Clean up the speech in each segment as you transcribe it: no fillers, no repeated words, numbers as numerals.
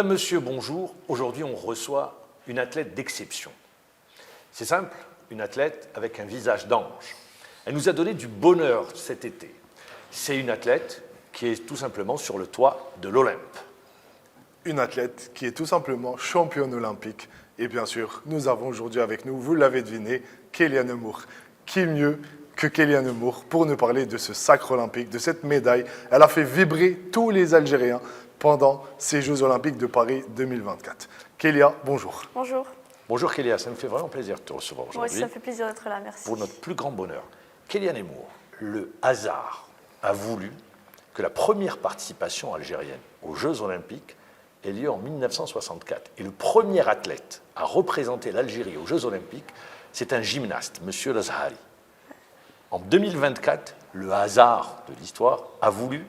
Madame, Monsieur, bonjour. Aujourd'hui, on reçoit une athlète d'exception. C'est simple, une athlète avec un visage d'ange. Elle nous a donné du bonheur cet été. C'est une athlète qui est tout simplement sur le toit de l'Olympe. Une athlète qui est tout simplement championne olympique. Et bien sûr, nous avons aujourd'hui avec nous, vous l'avez deviné, Kéliane Moore. Qui mieux que Kéliane Moore pour nous parler de ce sacre olympique, de cette médaille. Elle a fait vibrer tous les Algériens pendant ces Jeux olympiques de Paris 2024. Kélia, bonjour. Bonjour. Bonjour Kélia, ça me fait vraiment plaisir de te recevoir Moi aujourd'hui. aussi, ça me fait plaisir d'être là, merci. Pour notre plus grand bonheur. Kéliane Moore, le hasard a voulu que la première participation algérienne aux Jeux olympiques ait lieu en 1964. Et le premier athlète à représenter l'Algérie aux Jeux olympiques, c'est un gymnaste, M. Lazhari. En 2024, le hasard de l'histoire a voulu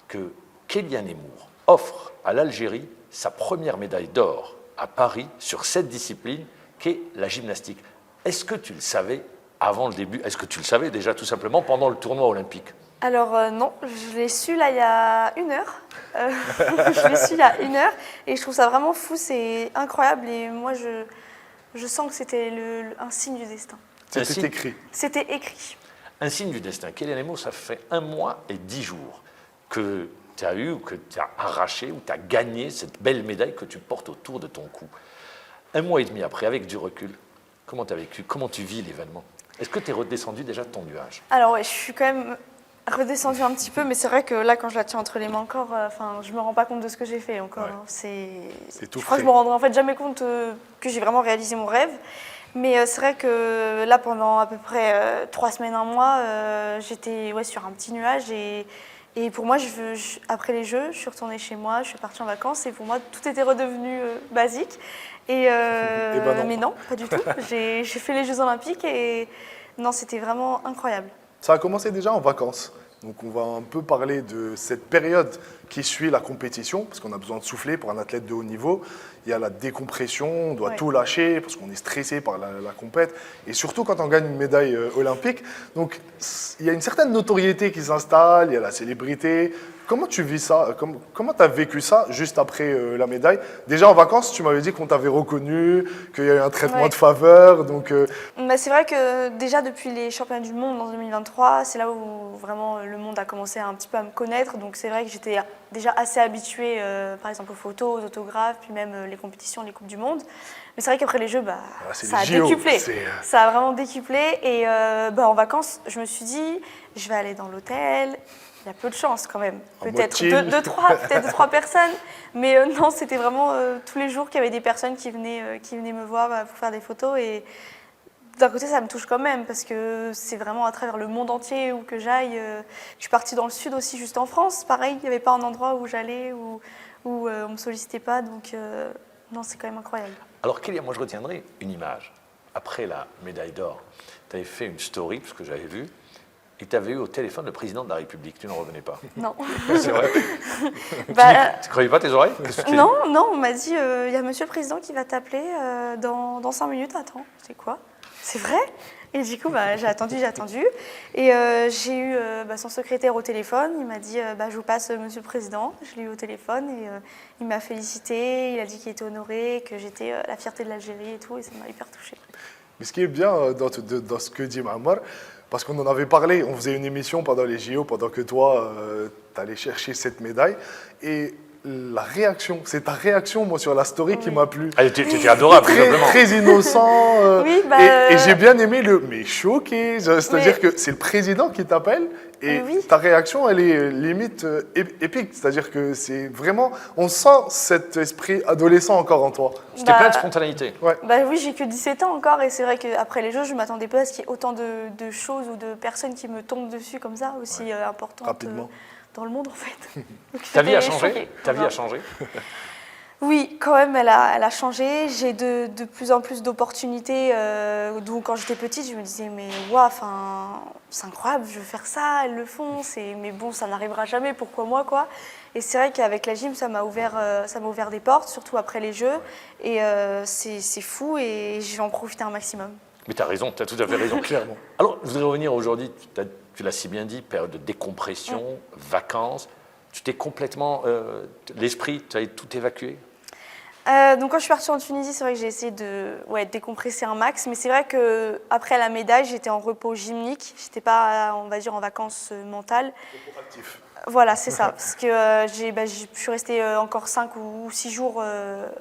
que Kéliane Moore offre à l'Algérie sa première médaille d'or à Paris sur cette discipline qu'est la gymnastique. Est-ce que tu le savais avant le début? Est-ce que tu le savais déjà tout simplement pendant le tournoi olympique? Alors non, je l'ai su là il y a 1 heure. Je l'ai su il y a 1 heure et je trouve ça vraiment fou, c'est incroyable et moi je sens que c'était un signe du destin. C'était écrit. C'était écrit. Un signe du destin. Kéliane Moore, ça fait 1 mois et 10 jours que tu as eu, ou que tu as arraché, ou tu as gagné cette belle médaille que tu portes autour de ton cou. 1 mois et demi après, avec du recul, comment tu as vécu? Comment tu vis l'événement? Est-ce que tu es redescendu déjà de ton nuage? Alors ouais, je suis quand même redescendue un petit peu, mais c'est vrai que là, quand je la tiens entre les mains encore, je me rends pas compte de ce que j'ai fait encore. Ouais. Hein. C'est tout Je crois frais. que je me rendrai en fait jamais compte que j'ai vraiment réalisé mon rêve. Mais c'est vrai que là, pendant à peu près 3 semaines, 1 mois, j'étais sur un petit nuage. Et pour moi, après les Jeux, je suis retournée chez moi, je suis partie en vacances. Et pour moi, tout était redevenu basique. ben non. Mais non, pas du tout. J'ai fait les Jeux Olympiques et non, c'était vraiment incroyable. Ça a commencé déjà en vacances. Donc on va un peu parler de cette période qui suit la compétition, parce qu'on a besoin de souffler pour un athlète de haut niveau. Il y a la décompression, on doit tout lâcher, parce qu'on est stressé par la compète, et surtout quand on gagne une médaille olympique. Donc il y a une certaine notoriété qui s'installe, il y a la célébrité. Comment tu vis ça? Comment tu as vécu ça juste après la médaille? Déjà en vacances, tu m'avais dit qu'on t'avait reconnu, qu'il y a eu un traitement de faveur. Donc, C'est vrai que déjà depuis les championnats du monde en 2023, c'est là où vraiment le monde a commencé un petit peu à me connaître. Donc c'est vrai que j'étais déjà assez habituée, par exemple aux photos, aux autographes, puis même les compétitions, les coupes du monde. Mais c'est vrai qu'après les Jeux, ça a décuplé. Ça a vraiment décuplé. Et en vacances, je me suis dit, je vais aller dans l'hôtel. Il y a peu de chance quand même, peut-être 2-3 personnes, mais non, c'était vraiment tous les jours qu'il y avait des personnes qui venaient me voir pour faire des photos et d'un côté ça me touche quand même parce que c'est vraiment à travers le monde entier où que j'aille. Je suis partie dans le sud aussi, juste en France, pareil, il n'y avait pas un endroit où j'allais, où on ne me sollicitait pas, donc non, c'est quand même incroyable. Alors Kélia, moi je retiendrai une image. Après la médaille d'or, tu avais fait une story, parce que j'avais vu, et tu avais eu au téléphone le président de la République. Tu n'en revenais pas? Non. C'est vrai? Tu ne croyais pas tes oreilles? Non, on m'a dit, il y a monsieur le président qui va t'appeler dans 5 minutes, attends. C'est quoi? C'est vrai? Et du coup, j'ai attendu. Et j'ai eu son secrétaire au téléphone. Il m'a dit, je vous passe monsieur le président. Je l'ai eu au téléphone et il m'a félicité. Il a dit qu'il était honoré, que j'étais la fierté de l'Algérie et tout. Et ça m'a hyper touchée. Mais ce qui est bien dans ce que dit Ma'amar, parce qu'on en avait parlé, on faisait une émission pendant les JO, pendant que toi, tu allais chercher cette médaille. Et la réaction, c'est ta réaction, moi, sur la story qui m'a plu. Ah, tu étais adorable, très innocent. Oui, et j'ai bien aimé mais choqué. C'est-à-dire que c'est le président qui t'appelle et ta réaction, elle est limite épique. C'est-à-dire que c'est vraiment, on sent cet esprit adolescent encore en toi. C'était plein de spontanéité. Ouais. Oui, j'ai que 17 ans encore et c'est vrai qu'après les Jeux, je ne m'attendais pas à ce qu'il y ait autant de choses ou de personnes qui me tombent dessus comme ça, aussi importantes. Rapidement. Dans le monde en fait. Ta vie a changé? Ta vie a changé? Oui, quand même, elle a changé. J'ai de plus en plus d'opportunités. Donc quand j'étais petite, je me disais mais waouh, c'est incroyable, je veux faire ça, elles le font. Mais bon, ça n'arrivera jamais. Pourquoi moi quoi? Et c'est vrai qu'avec la gym, ça m'a ouvert des portes, surtout après les Jeux. Et c'est fou et je vais en profiter un maximum. Mais tu as raison, tu as tout à fait raison. Clairement. Alors, je voudrais revenir aujourd'hui, tu l'as si bien dit, période de décompression, vacances. Tu t'es complètement... l'esprit, tu as tout évacué? Donc quand je suis partie en Tunisie, c'est vrai que j'ai essayé de décompresser un max, mais c'est vrai qu'après la médaille, j'étais en repos gymnique, j'étais pas, on va dire, en vacances mentales. Actif. Voilà, c'est ça, parce que je suis restée encore 5 ou 6 jours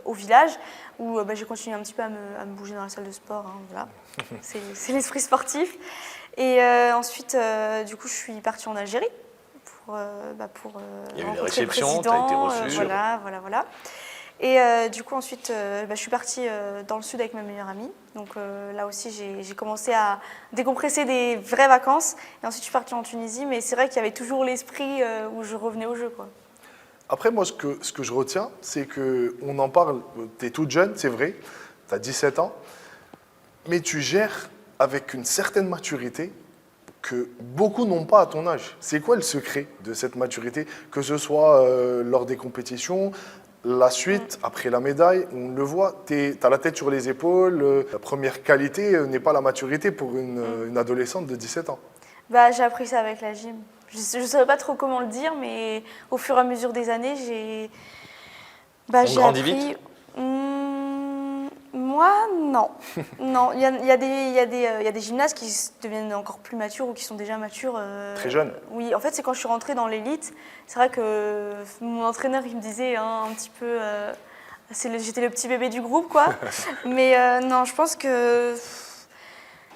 au village, où j'ai continué un petit peu à me bouger dans la salle de sport, hein, voilà. C'est l'esprit sportif. Et ensuite, du coup, je suis partie en Algérie pour Il y a eu les rencontrer le réceptions, tu as été président, reçue. voilà. Et du coup, ensuite, je suis partie dans le sud avec ma meilleure amie. Donc là aussi, j'ai commencé à décompresser des vraies vacances. Et ensuite, je suis partie en Tunisie. Mais c'est vrai qu'il y avait toujours l'esprit où je revenais au jeu, quoi. Après, moi, ce que je retiens, c'est qu'on en parle, tu es toute jeune, c'est vrai, tu as 17 ans, mais tu gères avec une certaine maturité que beaucoup n'ont pas à ton âge. C'est quoi le secret de cette maturité, que ce soit lors des compétitions, la suite, après la médaille, on le voit, tu as la tête sur les épaules, la première qualité n'est pas la maturité pour une adolescente de 17 ans. J'ai appris ça avec la gym. Je ne saurais pas trop comment le dire, mais au fur et à mesure des années, j'ai grandit appris. vite Moi, non. Non, il y a des gymnastes qui deviennent encore plus matures ou qui sont déjà matures. Très jeunes. Oui, en fait, c'est quand je suis rentrée dans l'élite. C'est vrai que mon entraîneur, il me disait un petit peu... j'étais le petit bébé du groupe, quoi. Mais non, je pense que...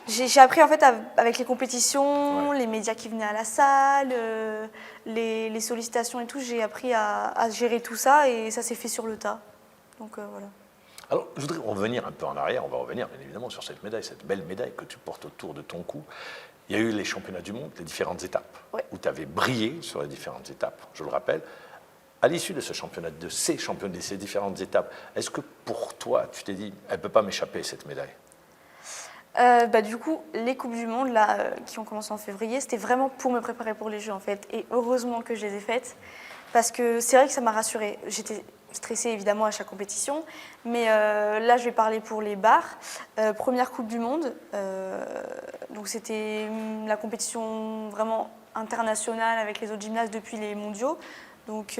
J'ai appris en fait avec les compétitions, les médias qui venaient à la salle, les sollicitations et tout. J'ai appris à gérer tout ça et ça s'est fait sur le tas. Donc voilà. Alors, je voudrais revenir un peu en arrière. On va revenir bien évidemment sur cette médaille, cette belle médaille que tu portes autour de ton cou. Il y a eu les championnats du monde, les différentes étapes, où tu avais brillé sur les différentes étapes, je le rappelle. À l'issue de ces différentes étapes, est-ce que pour toi, tu t'es dit, elle ne peut pas m'échapper cette médaille? Du coup, les Coupes du Monde là, qui ont commencé en février, c'était vraiment pour me préparer pour les Jeux en fait. Et heureusement que je les ai faites, parce que c'est vrai que ça m'a rassurée. J'étais stressée évidemment à chaque compétition, mais là je vais parler pour les barres. Première Coupe du Monde, donc c'était la compétition vraiment internationale avec les autres gymnastes depuis les mondiaux. Donc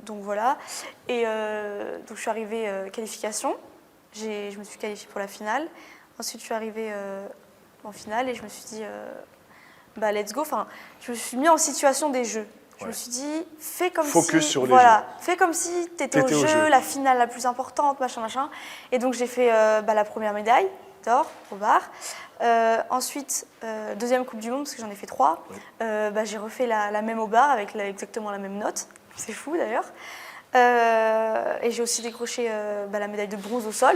voilà. Et donc je suis arrivée qualification. Je me suis qualifiée pour la finale. Ensuite, je suis arrivée en finale et je me suis dit, let's go. Enfin, je me suis mis en situation des Jeux. Je me suis dit, fais comme Focus si, sur les voilà, Jeux. fais comme si tu étais au jeu, la finale la plus importante, machin. Et donc, j'ai fait la première médaille d'or au bar. Ensuite, deuxième Coupe du Monde, parce que j'en ai fait 3. J'ai refait la même au bar avec exactement la même note. C'est fou d'ailleurs. Et j'ai aussi décroché la médaille de bronze au sol.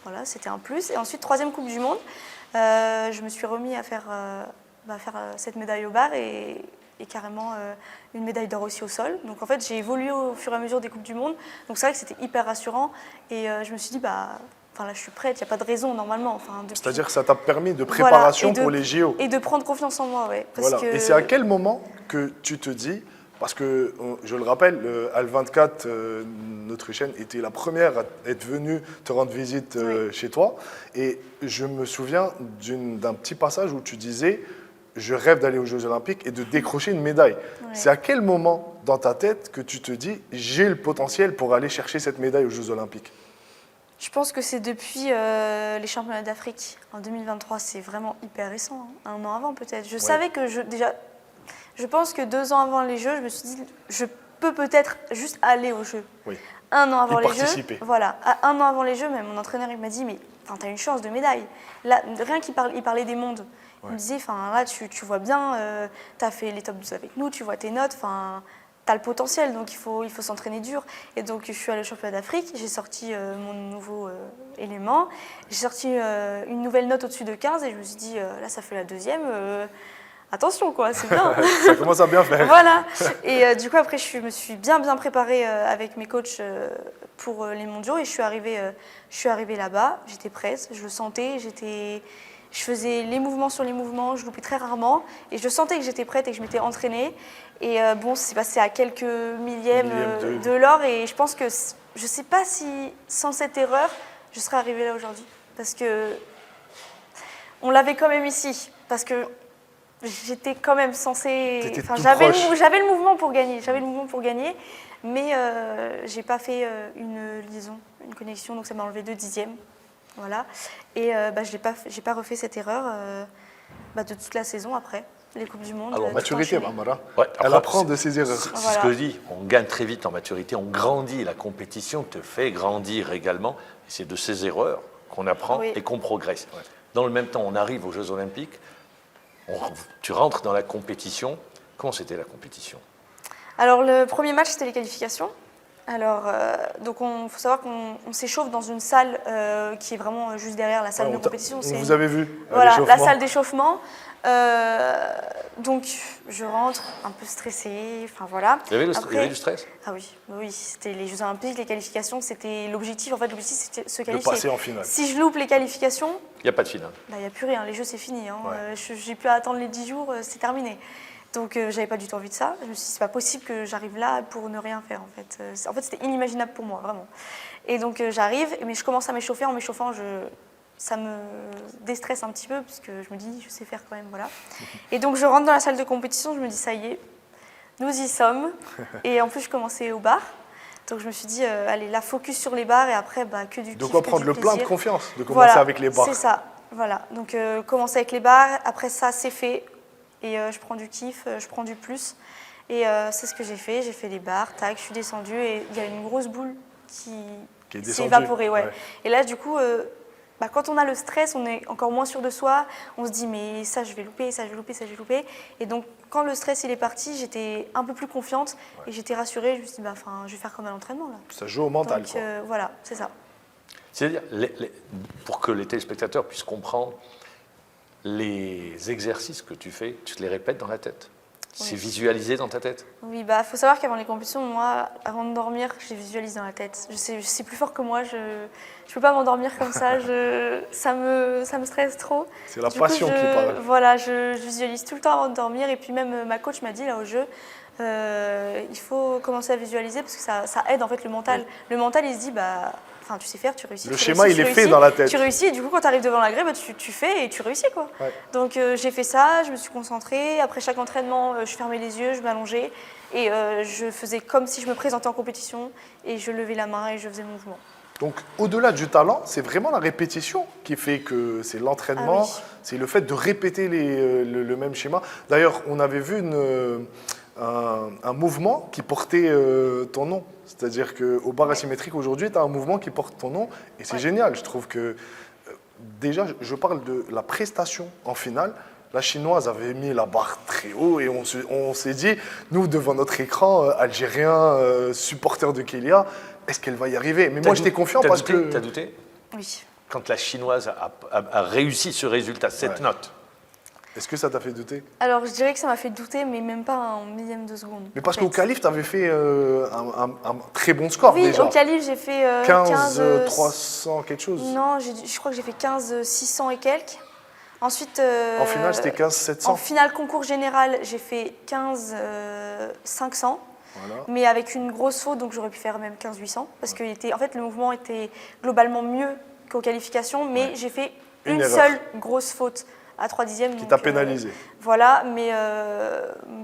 Voilà, c'était un plus. Et ensuite, troisième Coupe du Monde, je me suis remis à faire cette médaille au bar et carrément une médaille d'or aussi au sol. Donc en fait, j'ai évolué au fur et à mesure des Coupes du Monde. Donc c'est vrai que c'était hyper rassurant. Et je me suis dit, là, je suis prête, il n'y a pas de raison normalement. C'est-à-dire que ça t'a permis de préparation pour les JO. Et de prendre confiance en moi, oui. Et c'est à quel moment que tu te dis, parce que, je le rappelle, Al24, notre chaîne, était la première à être venue te rendre visite chez toi. Et je me souviens d'un petit passage où tu disais, je rêve d'aller aux Jeux Olympiques et de décrocher une médaille. Ouais. C'est à quel moment dans ta tête que tu te dis, j'ai le potentiel pour aller chercher cette médaille aux Jeux Olympiques? Je pense que c'est depuis les championnats d'Afrique en 2023. C'est vraiment hyper récent, hein. 1 an avant peut-être. Je savais que je pense que 2 ans avant les Jeux, je me suis dit, je peux peut-être juste aller aux Jeux. Oui. 1 an avant les Jeux, voilà. 1 an avant les Jeux, même mon entraîneur il m'a dit, mais tu as une chance de médaille. Là, rien qu'il parlait des mondes. Il me disait, là, tu vois bien, tu as fait les top 12 avec nous, tu vois tes notes, tu as le potentiel, donc il faut s'entraîner dur. Et donc, je suis allée au championnat d'Afrique, j'ai sorti mon nouveau élément, j'ai sorti une nouvelle note au-dessus de 15 et je me suis dit, là, ça fait la deuxième. Attention, quoi, c'est bien. Ça commence à bien faire. Voilà. Et du coup, après, je me suis bien préparée avec mes coachs pour les mondiaux et je suis arrivée là-bas. J'étais prête, je le sentais, je faisais les mouvements sur les mouvements, je loupais très rarement et je sentais que j'étais prête et que je m'étais entraînée. Et c'est passé à quelques millièmes de l'or et je pense que, je ne sais pas si sans cette erreur, je serais arrivée là aujourd'hui. Parce que on l'avait quand même ici. Parce que j'étais quand même censée. T'étais Enfin, tout j'avais proche. j'avais le mouvement pour gagner. J'avais le mouvement pour gagner, mais j'ai pas fait une liaison, une connexion, donc ça m'a enlevé 2 dixièmes. Voilà. Et j'ai pas refait cette erreur de toute la saison après, les Coupes du Monde. Alors, tout Maturité, enchaîné. Barbara. Ouais, Elle après, apprend de ses erreurs. C'est Voilà. ce que je dis, on gagne très vite en maturité, on grandit, la compétition te fait grandir également, et c'est de ces erreurs qu'on apprend Oui. et qu'on progresse. Dans le même temps, on arrive aux Jeux Olympiques, tu rentres dans la compétition. Comment c'était la compétition? Alors le premier match c'était les qualifications. Alors donc il faut savoir qu'on s'échauffe dans une salle qui est vraiment juste derrière la salle Ouais, de compétition. on vous avez vu Voilà, la l'échauffement. salle d'échauffement. Donc je rentre un peu stressée, enfin voilà. Il y avait, Après- il y avait du stress? Ah oui, c'était les Jeux Olympiques, les qualifications, c'était l'objectif. En fait, l'objectif c'était se De qualifier. passer en finale. Si je loupe les qualifications, Il n'y a pas de finale. il n'y a plus rien, les Jeux c'est fini. Hein. Ouais. J'ai plus à attendre les 10 jours, c'est terminé. Donc j'avais pas du tout envie de ça. Je me suis dit, c'est pas possible que j'arrive là pour ne rien faire en fait. En fait, c'était inimaginable pour moi, vraiment. Et donc j'arrive, mais je commence à m'échauffer. En m'échauffant, ça me déstresse un petit peu, parce que je me dis, je sais faire quand même, voilà. Et donc je rentre dans la salle de compétition, je me dis, ça y est, nous y sommes. Et en plus, je commençais au bar. Donc je me suis dit, allez, là, focus sur les bars, et après, que du De kiff, quoi que prendre du le plein de plaisir. confiance, de commencer Voilà, avec les bars. c'est ça, voilà. Donc commencer avec les bars, après ça, c'est fait. Et je prends du kiff, je prends du plus. Et c'est ce que j'ai fait les bars, tac, je suis descendue, et il y a une grosse boule qui Qui est s'est descendue, évaporée, ouais. ouais. Et là, du coup, quand on a le stress, on est encore moins sûr de soi. On se dit, mais ça, je vais louper, ça, je vais louper, ça, je vais louper. Et donc, quand le stress il est parti, j'étais un peu plus confiante et j'étais rassurée. Je me suis dit, je vais faire comme à l'entraînement, là. Ça joue au mental, Donc, quoi. voilà, c'est ça. C'est-à-dire, pour que les téléspectateurs puissent comprendre, les exercices que tu fais, tu te les répètes dans la tête. C'est Oui. visualisé dans ta tête. Oui, faut savoir qu'avant les compétitions, moi, avant de dormir, je les visualise dans la tête. C'est plus fort que moi, je peux pas m'endormir comme ça, ça me stresse trop. C'est la Du coup, passion qui parle. Voilà, je visualise tout le temps avant de dormir, et puis même ma coach m'a dit là au jeu, il faut commencer à visualiser parce que ça aide en fait le mental. Oui. Le mental, il se dit, tu sais faire, tu réussis. Le tu schéma, réussis, il tu est fait réussis, dans la tête. Tu réussis, et du coup, quand tu arrives devant la grille, tu fais et tu réussis, quoi. Ouais. Donc j'ai fait ça, je me suis concentrée. Après chaque entraînement, je fermais les yeux, je m'allongeais et je faisais comme si je me présentais en compétition, et je levais la main et je faisais le mouvement. Donc, au-delà du talent, c'est vraiment la répétition qui fait que c'est l'entraînement, Ah oui. c'est le fait de répéter le même schéma. D'ailleurs, on avait vu un mouvement qui portait ton nom. C'est-à-dire qu'au bar asymétrique, aujourd'hui, tu as un mouvement qui porte ton nom, et c'est Ouais. génial. Je trouve que, déjà, je parle de la prestation en finale. La Chinoise avait mis la barre très haut, et on s'est dit, nous, devant notre écran, Algériens, supporters de Kélia, est-ce qu'elle va y arriver? Mais moi, j'étais confiant parce que... T'as douté Oui. quand la Chinoise a réussi ce résultat, cette Ouais. note? Est-ce que ça t'a fait douter? Alors je dirais que ça m'a fait douter, mais même pas un millième de seconde. Mais parce en fait. qu'au qualif, tu avais fait un très bon score Oui, déjà. au qualif, j'ai fait 15 300 quelque chose. Non, je crois que j'ai fait 15 600 et quelques. Ensuite, En finale, c'était 15 en 700. finale concours général, j'ai fait 15 500, Voilà. mais avec une grosse faute, donc j'aurais pu faire même 15 800, parce que en fait, le mouvement était globalement mieux qu'aux qualifications, mais j'ai fait Une une erreur. seule grosse faute à 3 dixièmes. Qui donc, t'a pénalisé. Voilà, mais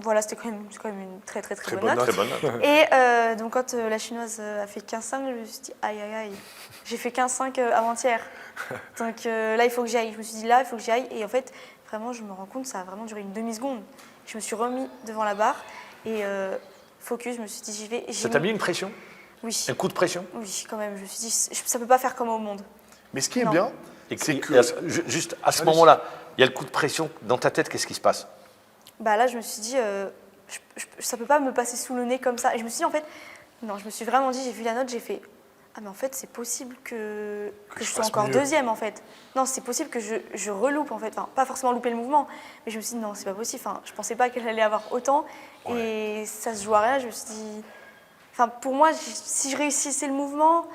voilà, c'était quand même une très très Très bonne bonne note. Très bonne note. Et donc quand la Chinoise a fait 15,5, je me suis dit aïe aïe aïe, j'ai fait 15,5 avant-hier. Donc là il faut que j'y aille. Je me suis dit là il faut que j'y aille. Et en fait vraiment je me rends compte ça a vraiment duré une demi-seconde. Je me suis remis devant la barre et focus, je me suis dit j'y vais. Et Ça t'a mis une pression? Oui, Un coup de pression? oui quand même. Je me suis dit ça peut pas faire comme au monde. Mais ce qui est Non. bien, Et c'est et que... juste à ce Allez-y. moment-là, il y a le coup de pression dans ta tête, qu'est-ce qui se passe? Là je me suis dit ça peut pas me passer sous le nez comme ça. Et je me suis dit en fait non, je me suis vraiment dit, j'ai vu la note, j'ai fait ah mais en fait c'est possible que je je sois fasse encore mieux. deuxième en fait. Non, c'est possible que je reloupe en fait. Enfin, pas forcément louper le mouvement, mais je me suis dit non, c'est pas possible. Enfin, je pensais pas qu'elle allait avoir autant et ça se joue à rien. Je me suis dit, enfin pour moi, si je réussissais le mouvement,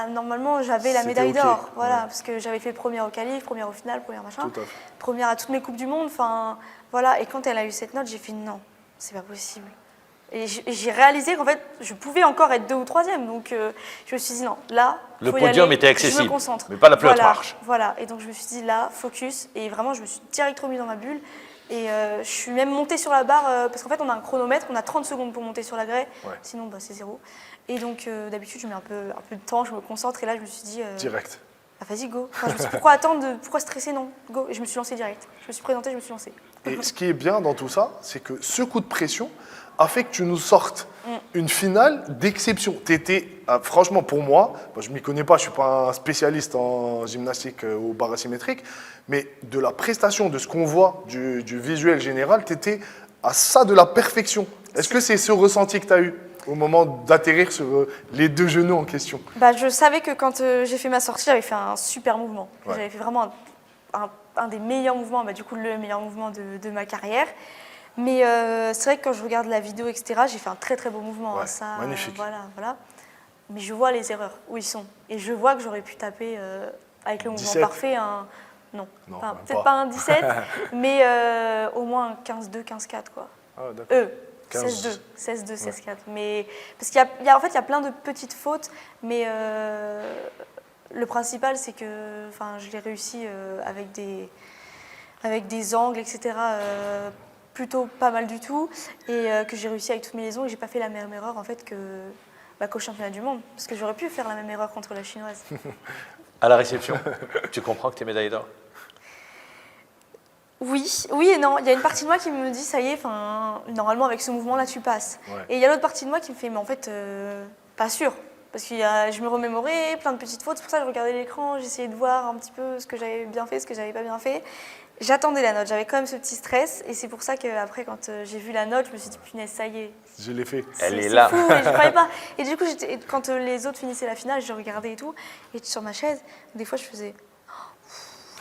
normalement j'avais la C'était médaille ok. d'or. Voilà, Ouais. parce que j'avais fait première au qualif, première au final, première machin, Tout à fait. première à toutes mes coupes du monde. Enfin voilà, et quand elle a eu cette note, j'ai fait non, c'est pas possible. Et j'ai réalisé qu'en fait, je pouvais encore être 2 ou 3e. Donc, je me suis dit, non, là, Le faut y podium aller, était accessible, je me concentre. mais pas la plus haute marche. Voilà, et donc je me suis dit, là, focus. Et vraiment, je me suis direct remis dans ma bulle. Et je suis même montée sur la barre, parce qu'en fait, on a un chronomètre, on a 30 secondes pour monter sur la grès, sinon c'est 0. Et donc, d'habitude, je mets un peu de temps, je me concentre, et là, je me suis dit... Direct. Ah, vas-y, go. Enfin, je me suis dit, pourquoi attendre, pourquoi stresser, non, go. Et je me suis lancée direct. Je me suis présentée, je me suis lancée. Et ce qui est bien dans tout ça, c'est que ce coup de pression a fait que tu nous sortes une finale d'exception. Franchement, pour moi, je ne m'y connais pas, je ne suis pas un spécialiste en gymnastique ou barre asymétrique, mais de la prestation, de ce qu'on voit, du visuel général, tu étais à ça de la perfection. Est-ce que c'est ce ressenti que tu as eu au moment d'atterrir sur les 2 genoux en question? Je savais que quand j'ai fait ma sortie, j'avais fait un super mouvement. J'avais fait vraiment un des meilleurs mouvements, du coup le meilleur mouvement de ma carrière. Mais c'est vrai que quand je regarde la vidéo, etc., j'ai fait un très très beau mouvement. Ouais, ça, magnifique. Voilà. Mais je vois les erreurs, où ils sont. Et je vois que j'aurais pu taper avec le mouvement 17. parfait Non, enfin, peut-être pas un 17, mais au moins un 15-2, 15-4, quoi. Ah, d'accord. 16-2, 16-2, 16-4. Mais, parce qu'il y a, en fait, il y a plein de petites fautes, mais le principal, c'est que je l'ai réussi avec des angles, etc., plutôt pas mal du tout, et que j'ai réussi avec toutes mes liaisons, et j'ai pas fait la même erreur, en fait, qu'au championnat du monde, parce que j'aurais pu faire la même erreur contre la chinoise. À la réception, tu comprends que tu es médaillée d'or? Oui et non. Il y a une partie de moi qui me dit, ça y est, normalement avec ce mouvement-là, tu passes. Ouais. Et il y a l'autre partie de moi qui me fait, mais en fait, pas sûr. Parce que je me remémorais plein de petites fautes. C'est pour ça que je regardais l'écran, j'essayais de voir un petit peu ce que j'avais bien fait, ce que j'avais pas bien fait. J'attendais la note, j'avais quand même ce petit stress. Et c'est pour ça qu'après, quand j'ai vu la note, je me suis dit, punaise, ça y est. Je l'ai fait. Elle est là. C'est fou, et je croyais pas. Et du coup, quand les autres finissaient la finale, je regardais et tout. Et sur ma chaise, des fois, je faisais...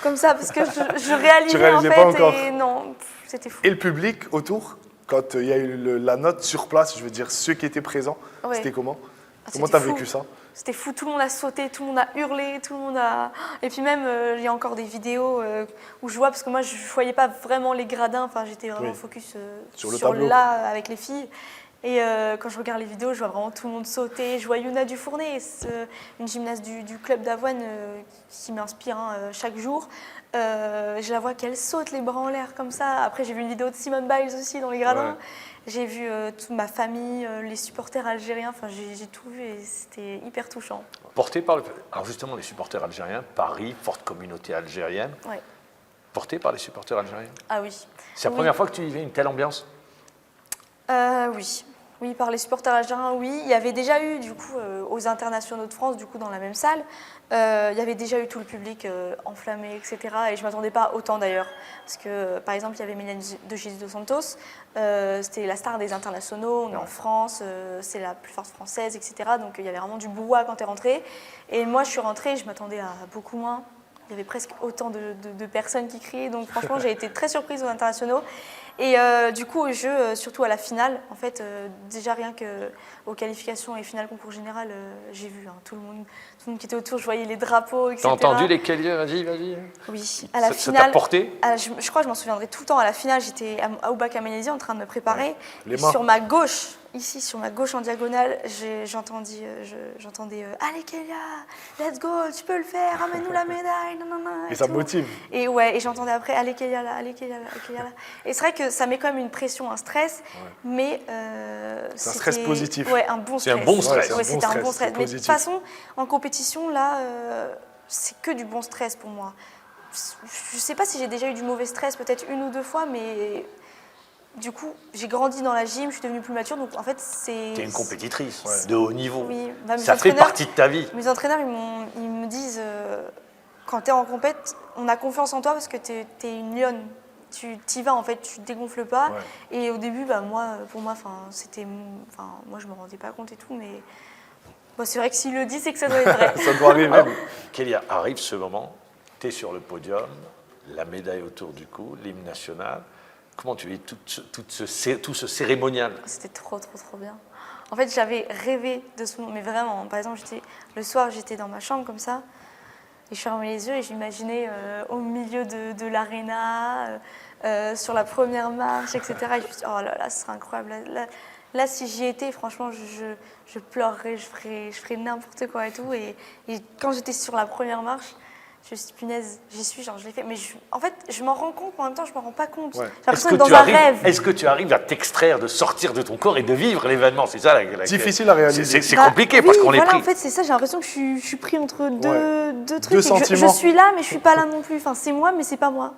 comme ça, parce que je réalisais en fait, pas encore. et non, c'était fou. Et le public autour, quand il y a eu la note sur place, je veux dire ceux qui étaient présents, Ouais. c'était comment? Comment tu C'était as fou. vécu ça? C'était fou, tout le monde a sauté, tout le monde a hurlé, tout le monde a... Et puis même, il y a encore des vidéos où je vois, parce que moi, je ne voyais pas vraiment les gradins, j'étais vraiment focus sur le tableau, là, avec les filles. Et quand je regarde les vidéos, je vois vraiment tout le monde sauter. Je vois Yuna Dufournet, une gymnaste du club d'Avoine qui m'inspire chaque jour. Je la vois qu'elle saute les bras en l'air comme ça. Après, j'ai vu une vidéo de Simone Biles aussi dans les gradins. Ouais. J'ai vu toute ma famille, les supporters algériens. J'ai tout vu et c'était hyper touchant. Porté par alors justement, les supporters algériens, Paris, forte communauté algérienne. Ouais. Porté par les supporters algériens? Ah oui. C'est la première fois que tu vivais une telle ambiance? Oui. Oui, par les supporters algériens, oui. Il y avait déjà eu, du coup, aux internationaux de France, du coup, dans la même salle, il y avait déjà eu tout le public enflammé, etc. Et je ne m'attendais pas autant, d'ailleurs. Parce que, par exemple, il y avait Mélanie de Jesus dos Santos. C'était la star des internationaux. On est en France. C'est la plus forte française, etc. Donc, il y avait vraiment du brouhaha quand tu es rentrée. Et moi, je suis rentrée, je m'attendais à beaucoup moins. Il y avait presque autant de personnes qui criaient. Donc, franchement, j'ai été très surprise aux internationaux. Et du coup, au jeu, surtout à la finale, en fait, déjà rien qu'aux qualifications et finales concours général, j'ai vu tout le monde qui était autour, je voyais les drapeaux, etc. T'as entendu les Kéliens? Vas-y. Oui, à la finale. Ça t'a porté? Je crois que je m'en souviendrai tout le temps. À la finale, j'étais à Oubak Aménésie en train de me préparer. Ouais. Les mains. Sur ma gauche, ici, sur ma gauche en diagonale, j'entendais allez Kélia, let's go, tu peux le faire, ramène-nous la médaille, nanana, et ça motive. Et ouais, et j'entendais après allez Kélia là, allez Kélia là, allez Kélia là. Et c'est vrai que ça met quand même une pression, un stress, mais c'est un stress positif. Ouais, un bon stress. C'est un bon stress. Ouais, c'était un bon stress. Mais de positif. toute façon, en compétition là, c'est que du bon stress pour moi. Je sais pas si j'ai déjà eu du mauvais stress, peut-être 1 ou 2 fois, mais du coup, j'ai grandi dans la gym, je suis devenue plus mature, donc en fait, c'est... T'es une compétitrice de haut niveau. Oui, ça fait partie de ta vie. Mes entraîneurs, ils me disent, quand t'es en compète, on a confiance en toi parce que t'es une lionne. Tu t'y vas, en fait, tu te dégonfles pas. Ouais. Et au début, pour moi, moi, je me rendais pas compte et tout, mais c'est vrai que s'il le dit, c'est que ça doit être vrai. Ça doit arriver. Kélia, arrive ce moment, t'es sur le podium, la médaille autour du cou, l'hymne national. Comment tu vis tout ce cérémonial? C'était trop bien. En fait, j'avais rêvé de ce moment, mais vraiment. Par exemple, le soir, j'étais dans ma chambre comme ça, et je fermais les yeux et j'imaginais au milieu de l'aréna, sur la première marche, etc. Et je me suis dit, oh là là, ce serait incroyable. Là, si j'y étais, franchement, je pleurerais, je ferais n'importe quoi et tout. Et quand j'étais sur la première marche, Je suis punaise, j'y suis, genre je l'ai fait. Mais en fait, je m'en rends compte, mais en même temps, je m'en rends pas compte. Ouais. J'ai l'impression d'être dans un rêve. Est-ce que tu arrives à t'extraire, de sortir de ton corps et de vivre l'événement? C'est ça Difficile à réaliser. C'est compliqué parce qu'on est voilà, pris. en fait, c'est ça, j'ai l'impression que je suis pris entre deux trucs. Deux et que sentiments. je suis là, mais je suis pas là non plus. Enfin, c'est moi, mais c'est pas moi.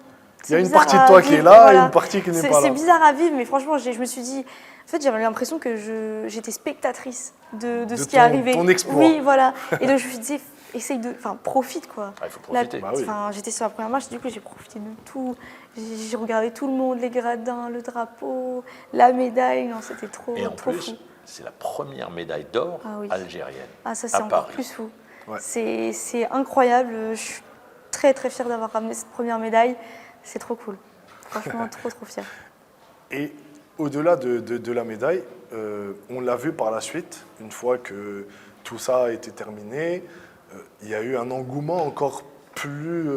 Il y a une bizarre partie de à toi qui est vivre, là voilà. et une partie qui n'est pas là. C'est bizarre à vivre, mais franchement, je me suis dit. En fait, j'avais l'impression que j'étais spectatrice de ce qui est arrivé. Ton exploit. Oui, voilà. Et donc, je me suis dit, essaye de. Enfin, profite, quoi. Il faut profiter. Bah oui. Enfin, j'étais sur la première marche, du coup, j'ai profité de tout. J'ai regardé tout le monde, les gradins, le drapeau, la médaille. Non, c'était trop, Et en trop plus, fou. c'est la première médaille d'or Ah oui. algérienne. Ah, ça, c'est à encore Paris. plus fou. Ouais. C'est incroyable. Je suis très, très fière d'avoir ramené cette première médaille. C'est trop cool. Franchement, trop, trop fière. Et au-delà de la médaille, on l'a vu par la suite, une fois que tout ça a été terminé, il y a eu un engouement encore plus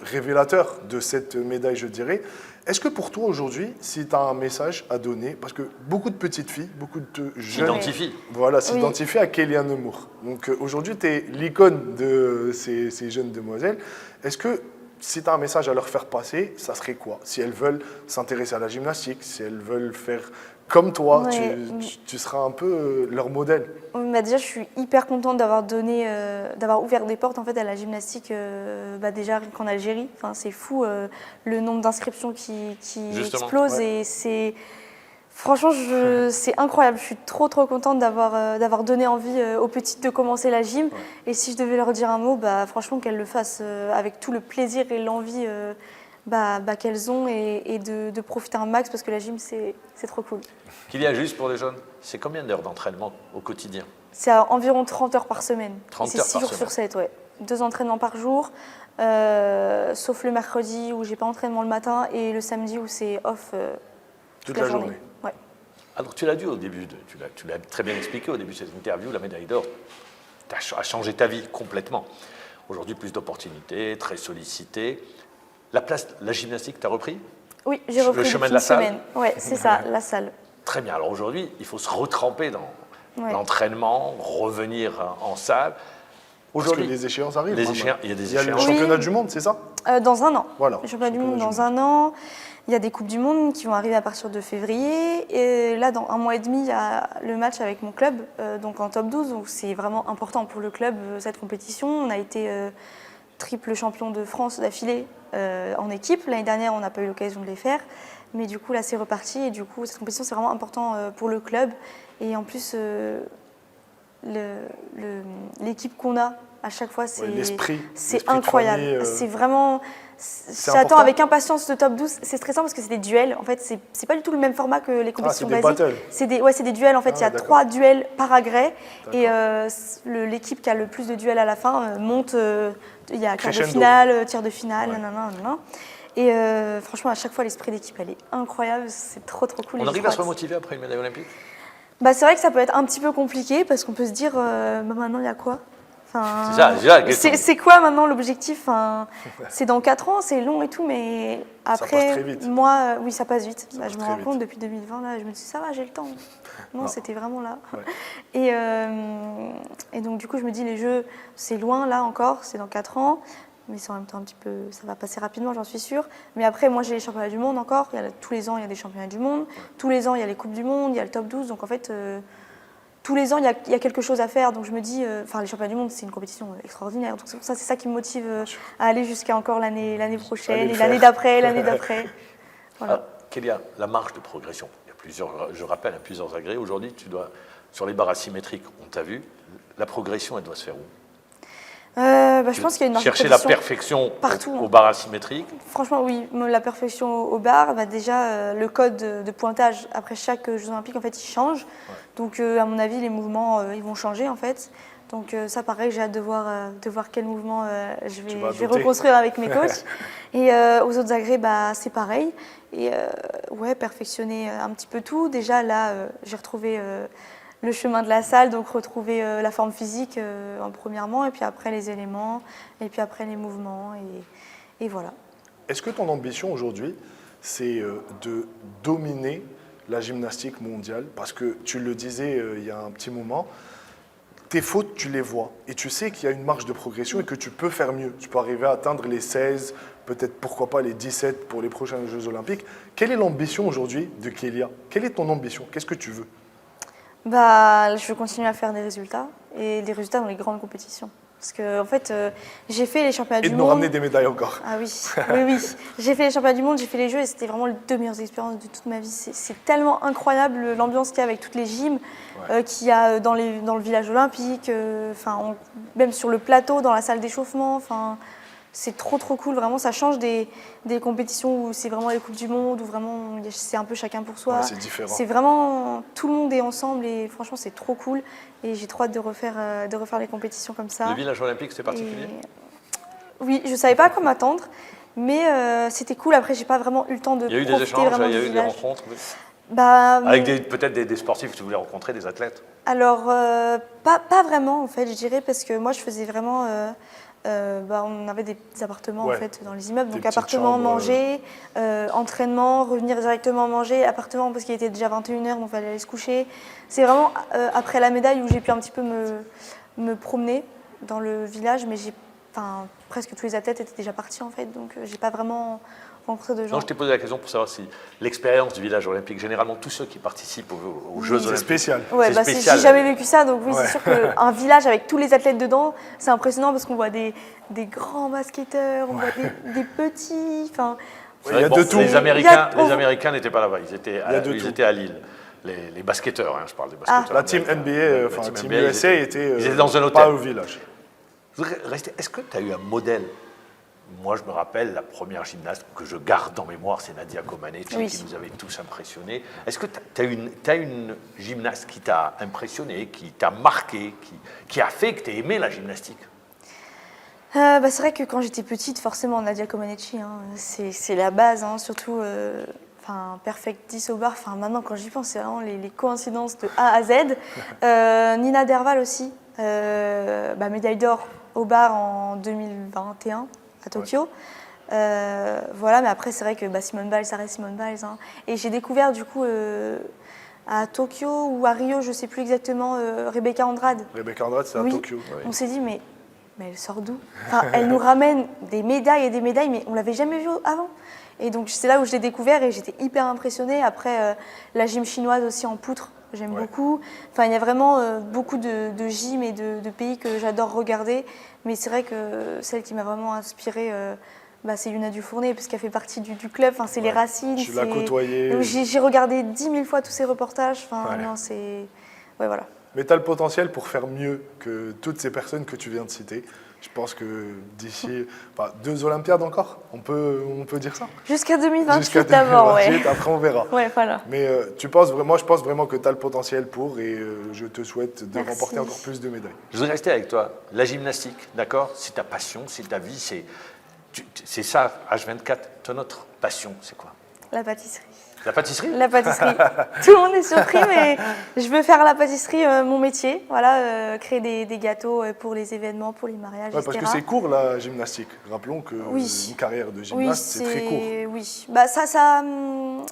révélateur de cette médaille, je dirais. Est-ce que pour toi aujourd'hui, si tu as un message à donner, parce que beaucoup de petites filles, beaucoup de jeunes S'identifie. voilà, s'identifient à Kélian Nemours. Donc aujourd'hui, tu es l'icône de ces jeunes demoiselles. Est-ce que si tu as un message à leur faire passer, ça serait quoi? Si elles veulent s'intéresser à la gymnastique, si elles veulent faire comme toi, Ouais. tu seras un peu leur modèle. Bah déjà, je suis hyper contente d'avoir d'avoir ouvert des portes en fait à la gymnastique. Déjà rien qu'en Algérie, enfin, c'est fou le nombre d'inscriptions qui Justement, explose ouais. et c'est franchement c'est incroyable. Je suis trop contente d'avoir donné envie aux petites de commencer la gym. Et si je devais leur dire un mot, bah franchement qu'elles le fassent avec tout le plaisir et l'envie qu'elles ont et de profiter un max parce que la gym c'est trop cool. Kylian, juste pour les jeunes, c'est combien d'heures d'entraînement au quotidien? C'est à environ 30 heures par semaine. 30 Et c'est heures 6 par jours semaine. sur 7, ouais. 2 entraînements par jour, sauf le mercredi où j'ai pas entraînement le matin et le samedi où c'est off Toute la journée. Ouais. Alors tu l'as dit au début, tu l'as très bien expliqué au début de cette interview, la médaille d'or a changé ta vie complètement. Aujourd'hui, plus d'opportunités, très sollicité. La gymnastique, tu as repris? Oui, j'ai repris Le chemin depuis de la une salle. semaine. Ouais, c'est ça, la salle. Très bien. Alors aujourd'hui, il faut se retremper dans Ouais. l'entraînement, revenir en salle. Parce que Aujourd'hui, les échéances arrivent. les maintenant. il y a des Il y a le échéances. championnat Oui. du monde, c'est ça? Dans un an. Voilà. Le championnat du monde Championnat dans du un an. Il y a des Coupes du Monde qui vont arriver à partir de février. Et là, dans un mois et demi, il y a le match avec mon club, donc en top 12. Donc c'est vraiment important pour le club, cette compétition. On a été triple champion de France d'affilée en équipe. L'année dernière, on n'a pas eu l'occasion de les faire. Mais du coup, là, c'est reparti. Et du coup, cette compétition, c'est vraiment important pour le club. Et en plus, l'équipe qu'on a, à chaque fois, c'est l'esprit de incroyable. famille, C'est vraiment... J'attends important. avec impatience le top 12. C'est stressant parce que c'est des duels. En fait, c'est pas du tout le même format que les compétitions c'est des basiques. battles. C'est des duels. En fait, il y a d'accord. 3 duels par agrès. Et D'accord. l'équipe qui a le plus de duels à la fin monte. Il y a quart de Crescendo. finale, tiers de finale, Ouais. nanana. Et franchement, à chaque fois, l'esprit d'équipe, elle est incroyable. C'est trop cool. On et arrive j'ai à trop se hâte. remotiver après une médaille olympique? Bah, c'est vrai que ça peut être un petit peu compliqué parce qu'on peut se dire, maintenant, il y a quoi? Enfin, C'est ça, déjà, la question. c'est quoi maintenant l'objectif? Enfin, c'est dans 4 ans, c'est long et tout, mais passe après, très vite. moi, oui, ça passe vite. Bah, passe je me très rends vite. compte depuis 2020, là, je me dis, ça va, j'ai le temps. Non, Non. c'était vraiment là. Ouais. Et donc, du coup, je me dis, les Jeux, c'est loin, là, encore, c'est dans 4 ans. Mais c'est en même temps un petit peu, ça va passer rapidement, j'en suis sûre. Mais après, moi, j'ai les championnats du monde encore. Tous les ans, il y a des championnats du monde. Tous les ans, il y a les Coupes du Monde, il y a le top 12. Donc, en fait, tous les ans, il y a quelque chose à faire. Donc, je me dis, les championnats du monde, c'est une compétition extraordinaire. Donc, c'est ça qui me motive à aller jusqu'à encore l'année prochaine, Allez et le l'année faire. d'après, l'année d'après. Voilà. Ah, Kélia, la marge de progression. Il y a plusieurs, je rappelle, plusieurs agrès. Aujourd'hui, tu dois, sur les barres asymétriques, on t'a vu, la progression, elle doit se faire où? Je pense qu'il y a une marge de Chercher la progression perfection partout, aux hein. barres asymétriques. Franchement, oui, la perfection au bar, déjà, le code de pointage après chaque Jeux Olympiques, en fait, il change. Donc, à mon avis, les mouvements, ils vont changer, en fait. Donc, ça, pareil, j'ai hâte de voir quel mouvement je vais adopter. reconstruire avec mes coachs. Et aux autres agrès, c'est pareil. Et perfectionner un petit peu tout. Déjà, là, j'ai retrouvé le chemin de la salle, donc retrouver la forme physique en premièrement, et puis après les éléments, et puis après les mouvements, et voilà. Est-ce que ton ambition aujourd'hui, c'est de dominer la gymnastique mondiale? Parce que tu le disais il y a un petit moment, tes fautes, tu les vois et tu sais qu'il y a une marge de progression et que tu peux faire mieux. Tu peux arriver à atteindre les 16, peut-être pourquoi pas les 17 pour les prochains Jeux Olympiques. Quelle est l'ambition aujourd'hui de Kélia? Quelle est ton ambition? Qu'est-ce que tu veux? Bah, je veux continuer à faire des résultats et des résultats dans les grandes compétitions. Parce que en fait, j'ai fait les championnats Et du de nous monde. ramener des médailles encore. Ah oui, oui, oui. J'ai fait les championnats du monde, j'ai fait les Jeux et c'était vraiment les 2 meilleures expériences de toute ma vie. C'est tellement incroyable l'ambiance qu'il y a avec toutes les gyms, qu'il y a dans le village olympique, même sur le plateau, dans la salle d'échauffement. Enfin, c'est trop cool. Vraiment, ça change des compétitions où c'est vraiment les Coupes du Monde, où vraiment c'est un peu chacun pour soi. Ouais, c'est différent. C'est vraiment tout le monde est ensemble et franchement, c'est trop cool. Et j'ai trop hâte de refaire les compétitions comme ça. Le village olympique, c'est particulier. Oui, je ne savais pas à quoi m'attendre, mais c'était cool. Après, j'ai pas vraiment eu le temps de Il y a eu des profiter échanges, vraiment il y a du eu des village. rencontres. Bah, Avec peut-être des sportifs que tu voulais rencontrer, des athlètes. alors, pas vraiment en fait, je dirais, parce que moi, je faisais vraiment. On avait des appartements en fait dans les immeubles, Des donc petites appartement, chambres, manger, entraînement, revenir directement manger, appartement parce qu'il était déjà 21h, donc il fallait aller se coucher. C'est vraiment après la médaille où j'ai pu un petit peu me promener dans le village, mais presque tous les athlètes étaient déjà partis en fait, donc j'ai pas vraiment rencontré de gens. Non, je t'ai posé la question pour savoir si l'expérience du village olympique, généralement tous ceux qui participent aux Jeux C'est olympiques. spécial. Ouais, C'est bah, spécial. j'ai jamais vécu ça, donc oui, Ouais. c'est sûr qu'un village avec tous les athlètes dedans, c'est impressionnant parce qu'on voit des grands basketteurs, on voit des petits, enfin. C'est Il y vrai a que de bon, tout. Les Il y a- Américains n'étaient pas là-bas, ils étaient Il y a de tout. à Lille. Les basketteurs, hein, je parle des basketteurs. La team américains. NBA, La enfin team team NBA, USA était ils étaient dans un pas hôtel. au village. Je voudrais rester. Est-ce que tu as eu un modèle? Moi, je me rappelle, la première gymnaste que je garde en mémoire, c'est Nadia Comaneci, Oui. qui nous avait tous impressionnés. Est-ce que tu as une gymnaste qui t'a impressionné, qui t'a marqué, qui a fait que tu aies aimé la gymnastique? C'est vrai que quand j'étais petite, forcément, Nadia Comaneci, hein, c'est la base, hein, surtout Perfect 10 au bar. Maintenant, quand j'y pense, c'est vraiment les coïncidences de A à Z. Nina Derval aussi, médaille d'or au bar en 2021 à Tokyo. Mais après, c'est vrai que Simone Biles, ça reste Simone Biles. Hein. Et j'ai découvert, du coup, à Tokyo ou à Rio, je ne sais plus exactement, Rebecca Andrade. Rebecca Andrade, c'est à Oui. Tokyo. On s'est dit, mais elle sort d'où? Elle nous ramène des médailles et des médailles, mais on ne l'avait jamais vue avant. Et donc, c'est là où je l'ai découvert et j'étais hyper impressionnée. Après, la gym chinoise aussi en poutre, j'aime beaucoup. Il y a vraiment beaucoup de gyms et de pays que j'adore regarder. Mais c'est vrai que celle qui m'a vraiment inspirée, c'est Yuna Dufournet, parce qu'elle fait partie du club. C'est les racines. Tu l'as côtoyée. J'ai regardé 10 000 fois tous ses reportages. Non, c'est... Ouais, voilà. Mais tu as le potentiel pour faire mieux que toutes ces personnes que tu viens de citer. Je pense que d'ici 2 Olympiades encore, on peut dire ça. Jusqu'à 2028 Jusqu'à d'abord, 2028, après on verra. Ouais, voilà. Mais je pense vraiment que tu as le potentiel pour et je te souhaite de Merci. remporter encore plus de médailles. Je voudrais rester avec toi. La gymnastique, d'accord? C'est ta passion, c'est ta vie, c'est ça, H24. Ton autre passion, c'est quoi? La pâtisserie. La pâtisserie? La pâtisserie. Tout le monde est surpris, mais je veux faire la pâtisserie mon métier. Voilà, créer des gâteaux pour les événements, pour les mariages, Ouais, parce etc. que c'est court la gymnastique. Rappelons que Oui. une carrière de gymnaste, c'est très court. Oui,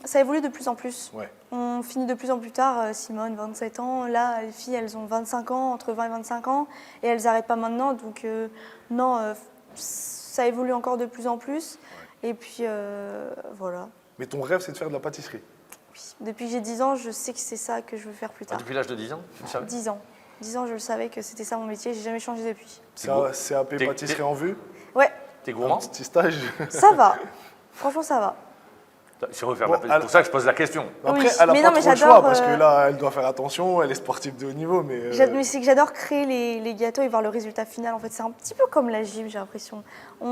ça évolue de plus en plus. Ouais. On finit de plus en plus tard. Simone, 27 ans. Là, les filles, elles ont 25 ans, entre 20 et 25 ans. Et elles n'arrêtent pas maintenant. Donc, ça évolue encore de plus en plus. Et puis, voilà. Mais ton rêve, c'est de faire de la pâtisserie. Depuis que j'ai 10 ans, je sais que c'est ça que je veux faire plus tard. Depuis l'âge de 10 ans, tu le savais? 10 ans. 10 ans, je le savais que c'était ça mon métier. J'ai jamais changé depuis. CAP pâtisserie en vue. Ouais, T'es Un gourmand? petit stage. ça va. Franchement, ça va. Si on veut faire Bon, de la pâtisserie, c'est pour ça que je pose la question. Après, Oui, elle n'a mais pas non, mais trop le j'adore, choix parce que là, elle doit faire attention. Elle est sportive de haut niveau, mais Mais c'est que j'adore créer les gâteaux et voir le résultat final. En fait, c'est un petit peu comme la gym, j'ai l'impression.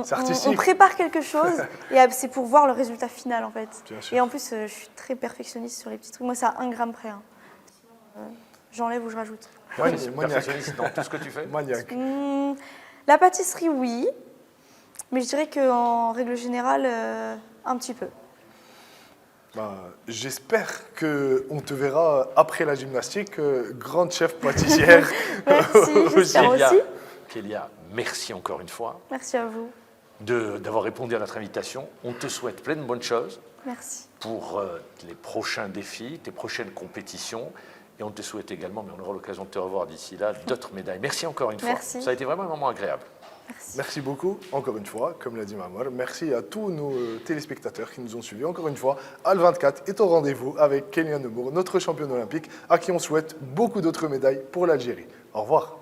C'est artistique. On prépare quelque chose et c'est pour voir le résultat final, en fait. Bien sûr. Et en plus, je suis très perfectionniste sur les petits trucs. Moi, c'est à 1 gramme près. Hein. J'enlève ou je rajoute. C'est maniaque. perfectionniste dans tout ce que tu fais. Maniaque. La pâtisserie, oui. Mais je dirais qu'en règle générale, un petit peu. J'espère qu'on te verra après la gymnastique, grande chef pâtissière. Merci, j'espère aussi. Kélia, merci encore une fois Merci à vous. d'avoir répondu à notre invitation. On te souhaite plein de bonnes choses Merci. pour les prochains défis, tes prochaines compétitions. Et on te souhaite également, mais on aura l'occasion de te revoir d'ici là, d'autres médailles. Merci encore une fois. Merci. Ça a été vraiment un moment agréable. Merci beaucoup, encore une fois, comme l'a dit Mamar. Merci à tous nos téléspectateurs qui nous ont suivis. Encore une fois, Al24 est au rendez-vous avec Kélian Nemour, notre championne olympique, à qui on souhaite beaucoup d'autres médailles pour l'Algérie. Au revoir.